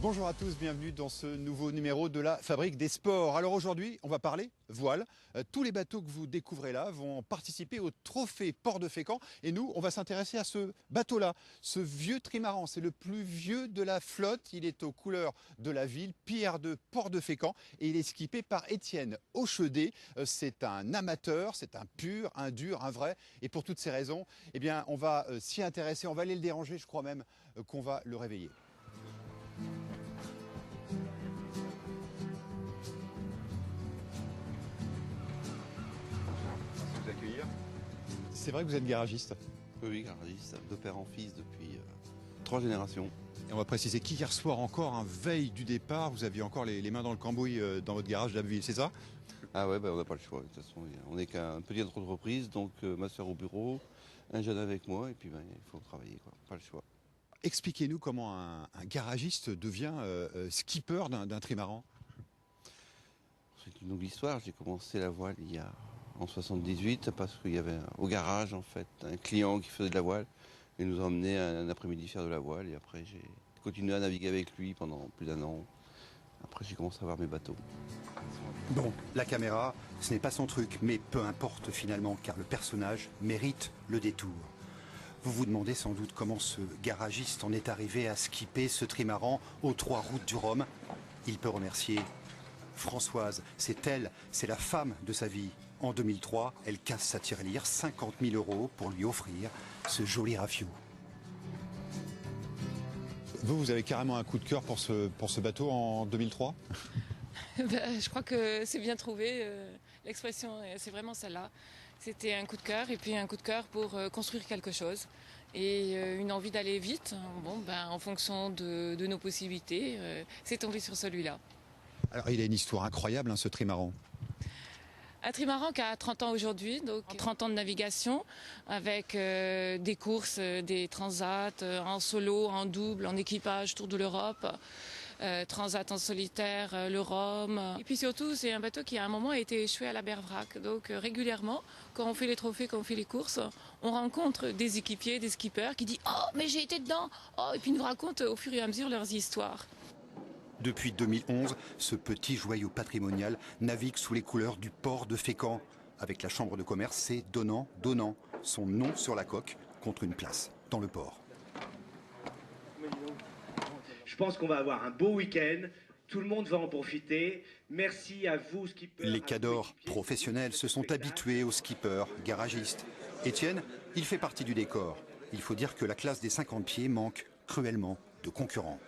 Bonjour à tous, bienvenue dans ce nouveau numéro de la Fabrique des Sports. Alors aujourd'hui, on va parler voile. Tous les bateaux que vous découvrez là vont participer au trophée Port de Fécamp. Et nous, on va s'intéresser à ce bateau-là, ce vieux trimaran. C'est le plus vieux de la flotte. Il est aux couleurs de la ville, Pierre de Port de Fécamp. Et il est skippé par Étienne Auchedet. C'est un amateur, c'est un pur, un dur, un vrai. Et pour toutes ces raisons, eh bien, on va s'y intéresser. On va aller le déranger, je crois même qu'on va le réveiller. Accueillir. C'est vrai que vous êtes garagiste? Oui, garagiste, de père en fils depuis 3 générations. Et on va préciser qu'hier soir encore, veille du départ, vous aviez encore les mains dans le cambouis dans votre garage d'Abbeville, c'est ça? Ah ouais, on n'a pas le choix. De toute façon, on n'est qu'une petite entreprise, donc ma soeur au bureau, un jeune avec moi, et puis il faut travailler, quoi. Pas le choix. Expliquez-nous comment un garagiste devient skipper d'un trimaran. C'est une longue histoire. J'ai commencé la voile en 78 parce qu'il y avait au garage en fait un client qui faisait de la voile et nous a emmené un après-midi faire de la voile et après j'ai continué à naviguer avec lui pendant plus d'1 an. Après j'ai commencé à voir mes bateaux. Bon, la caméra, ce n'est pas son truc, mais peu importe finalement car le personnage mérite le détour. Vous vous demandez sans doute comment ce garagiste en est arrivé à skipper ce trimaran aux 3 routes du Rhum. Il peut remercier Françoise, c'est elle, c'est la femme de sa vie. En 2003, elle casse sa tirelire, 50 000 € pour lui offrir ce joli rafio. Vous avez carrément un coup de cœur pour ce bateau en 2003 ? Je crois que c'est bien trouvé, l'expression, c'est vraiment celle-là. C'était un coup de cœur et puis un coup de cœur pour construire quelque chose et une envie d'aller vite. En fonction de nos possibilités, c'est tombé sur celui-là. Alors il a une histoire incroyable, ce trimaran. Un trimaran qui a 30 ans aujourd'hui, donc 30 ans de navigation, avec des courses, des transats en solo, en double, en équipage, tour de l'Europe, transat en solitaire, le Rhum. Et puis surtout, c'est un bateau qui à un moment a été échoué à la Bervrac. Donc régulièrement, quand on fait les trophées, quand on fait les courses, on rencontre des équipiers, des skippers qui disent « Oh, mais j'ai été dedans !» Et puis ils nous racontent au fur et à mesure leurs histoires. Depuis 2011, ce petit joyau patrimonial navigue sous les couleurs du port de Fécamp. Avec la chambre de commerce, c'est donnant, son nom sur la coque contre une place dans le port. Je pense qu'on va avoir un beau week-end. Tout le monde va en profiter. Merci à vous, skippers. Les cadors professionnels se sont habitués aux skippers, garagistes. Étienne, il fait partie du décor. Il faut dire que la classe des 50 pieds manque cruellement de concurrents.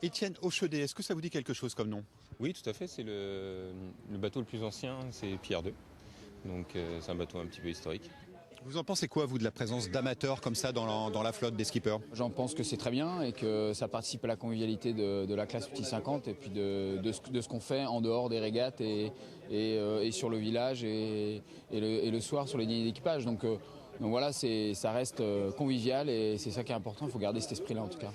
Étienne Auchedet, est-ce que ça vous dit quelque chose comme nom? Oui, tout à fait. C'est le bateau le plus ancien, c'est Pierre II. Donc c'est un bateau un petit peu historique. Vous en pensez quoi, vous, de la présence d'amateurs comme ça dans la flotte des skippers? J'en pense que c'est très bien et que ça participe à la convivialité de la classe petit 50 et puis de ce qu'on fait en dehors des régates et sur le village et le soir sur les dîners d'équipage. Donc voilà, ça reste convivial et c'est ça qui est important. Il faut garder cet esprit-là en tout cas.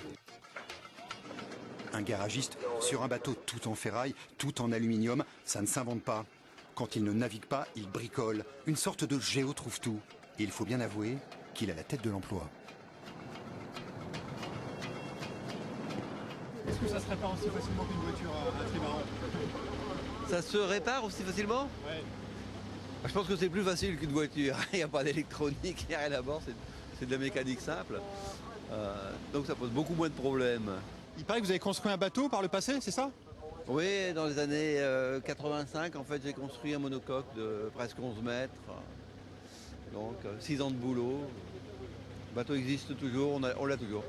Un garagiste sur un bateau tout en ferraille, tout en aluminium, ça ne s'invente pas. Quand il ne navigue pas, il bricole. Une sorte de Géo trouve-tout. Et il faut bien avouer qu'il a la tête de l'emploi. Est-ce que ça se répare aussi facilement qu'une voiture, un trimaran? Ça se répare aussi facilement? Ouais. Je pense que c'est plus facile qu'une voiture. Il n'y a pas d'électronique, il n'y a rien à bord, c'est de la mécanique simple. Donc ça pose beaucoup moins de problèmes. Il paraît que vous avez construit un bateau par le passé, c'est ça? Oui, dans les années 85, en fait, j'ai construit un monocoque de presque 11 mètres. Donc 6 ans de boulot. Le bateau existe toujours, on l'a toujours.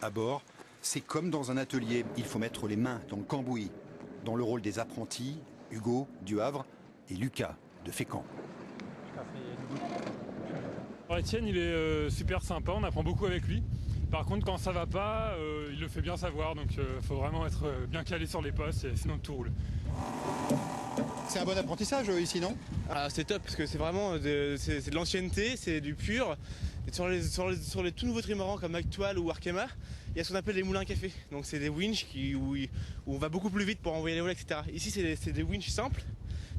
À bord, c'est comme dans un atelier. Il faut mettre les mains dans le cambouis. Dans le rôle des apprentis, Hugo du Havre et Lucas de Fécamp. Alors Étienne, il est super sympa, on apprend beaucoup avec lui. Par contre, quand ça va pas, il le fait bien savoir, donc faut vraiment être bien calé sur les postes, sinon tout roule. C'est un bon apprentissage ici, non? C'est top, parce que c'est vraiment c'est de l'ancienneté, c'est du pur. Et sur les tout nouveaux trimarans comme Actual ou Arkema, il y a ce qu'on appelle les moulins à café. Donc c'est des winches où on va beaucoup plus vite pour envoyer les voiles, etc. Ici, c'est des winches simples,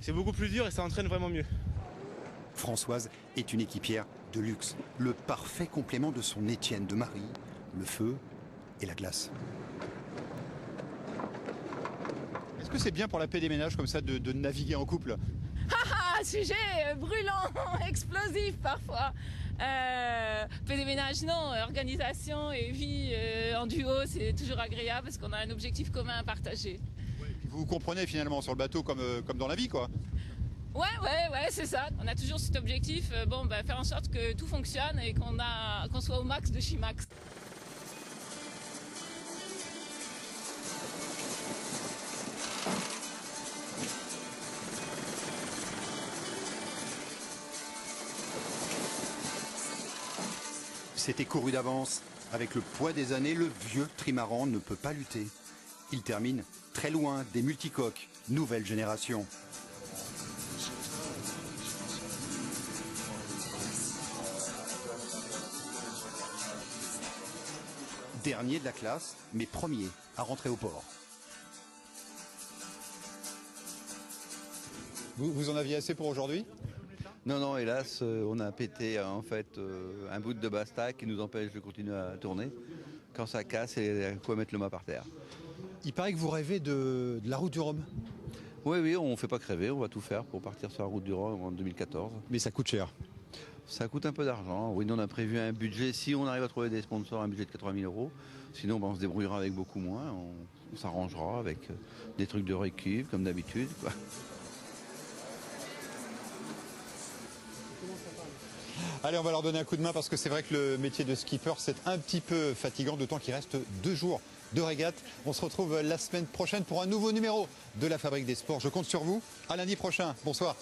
c'est beaucoup plus dur et ça entraîne vraiment mieux. Françoise est une équipière de luxe, le parfait complément de son Étienne de Marie, le feu et la glace. Est-ce que c'est bien pour la paix des ménages comme ça de naviguer en couple? Ah, sujet brûlant, explosif parfois. Paix des ménages, non. Organisation et vie en duo, c'est toujours agréable parce qu'on a un objectif commun à partager. Vous vous comprenez finalement sur le bateau comme dans la vie, quoi. Ouais, c'est ça. On a toujours cet objectif, faire en sorte que tout fonctionne et qu'on soit au max de chez max. C'était couru d'avance. Avec le poids des années, le vieux trimaran ne peut pas lutter. Il termine très loin des multicoques, nouvelle génération. Dernier de la classe, mais premier à rentrer au port. Vous en aviez assez pour aujourd'hui? Non, hélas, on a pété en fait un bout de basta qui nous empêche de continuer à tourner. Quand ça casse, il y a quoi mettre le mât par terre. Il paraît que vous rêvez de la route du Rhum. Oui, on ne fait pas crever, on va tout faire pour partir sur la route du Rhum en 2014. Mais ça coûte cher. Ça coûte un peu d'argent. Oui, nous on a prévu un budget, si on arrive à trouver des sponsors, un budget de 80 000 €. Sinon, on se débrouillera avec beaucoup moins. On s'arrangera avec des trucs de récup, comme d'habitude, quoi. Allez, on va leur donner un coup de main parce que c'est vrai que le métier de skipper, c'est un petit peu fatigant, d'autant qu'il reste 2 jours de régate. On se retrouve la semaine prochaine pour un nouveau numéro de la Fabrique des Sports. Je compte sur vous. À lundi prochain. Bonsoir.